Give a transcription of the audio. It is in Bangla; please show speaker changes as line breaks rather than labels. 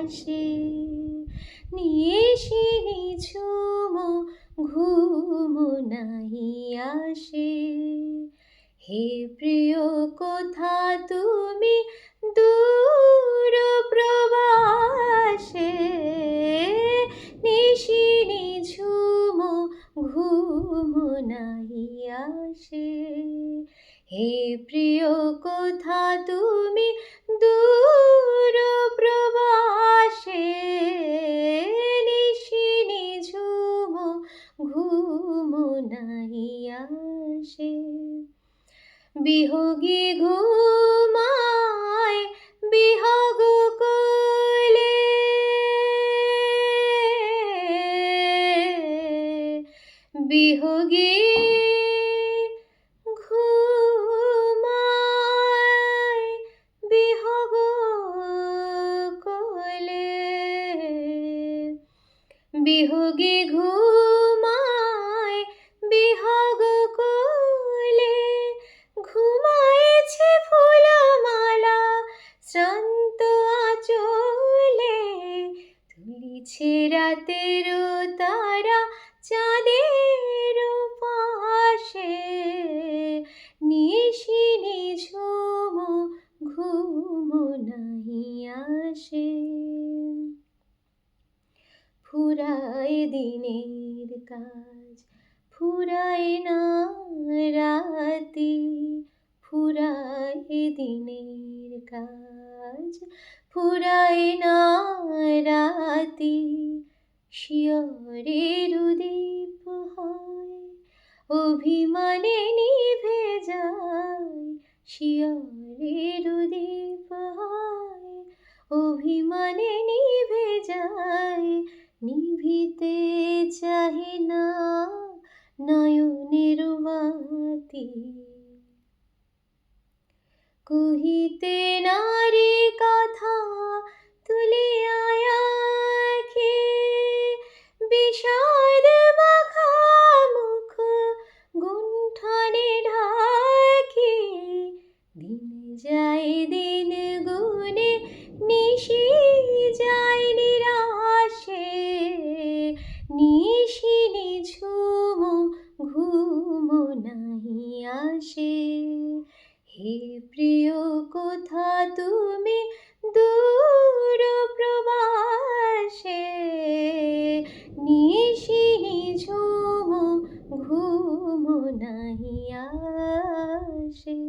আসে, নিশি নিঝুম ঘুম নাহি আসে। হে প্রিয় কোথা তুমি দূর প্রবাসে, নিশি নিঝুম ঘুম নাহি আসে। হে প্রিয় কোথা তুমি দূর প্রবাসে, নিশি নিঝুম ঘুম নাহি আসে। বিহগী ঘুমায় বিহগ কোলে, বিহগী ঘুমায় বিহগ কোলে, বিহগী ঘুমায় বিহগ কোলে। ঘুমায়েছে ফুলমালা শ্রান্ত আঁচলে, তুলিছে রাতের তারা চাঁদের পাশে, নিশি নিঝুম ঘুম নাহি আসে। ফুরায় দিনের কাজ ফুরায় না রাতি, ফুরায় দিনের কাজ ফুরায় না রাতি। শিয়রের উদীপ হয় অভিমানে নিভে যায়, শিয়রের উদীপ হয় অভিমানে নিভে যায়। নিভিতে চাহে না নয়নের বাতি, কহিতে নারী কথা তুলিয়া আঁখি, বিষাদ মাখা মুখ গুণ্ঠনে ঢাকি। দিন যায় দিন গুণে নিশি যায় নিরাশে, নিশি নিঝুম ঘুম নাহি আসে। হে প্রিয় কোথা তুমি দূর প্রবাসে, নিশি নিঝুম ঘুম নাহি আসে।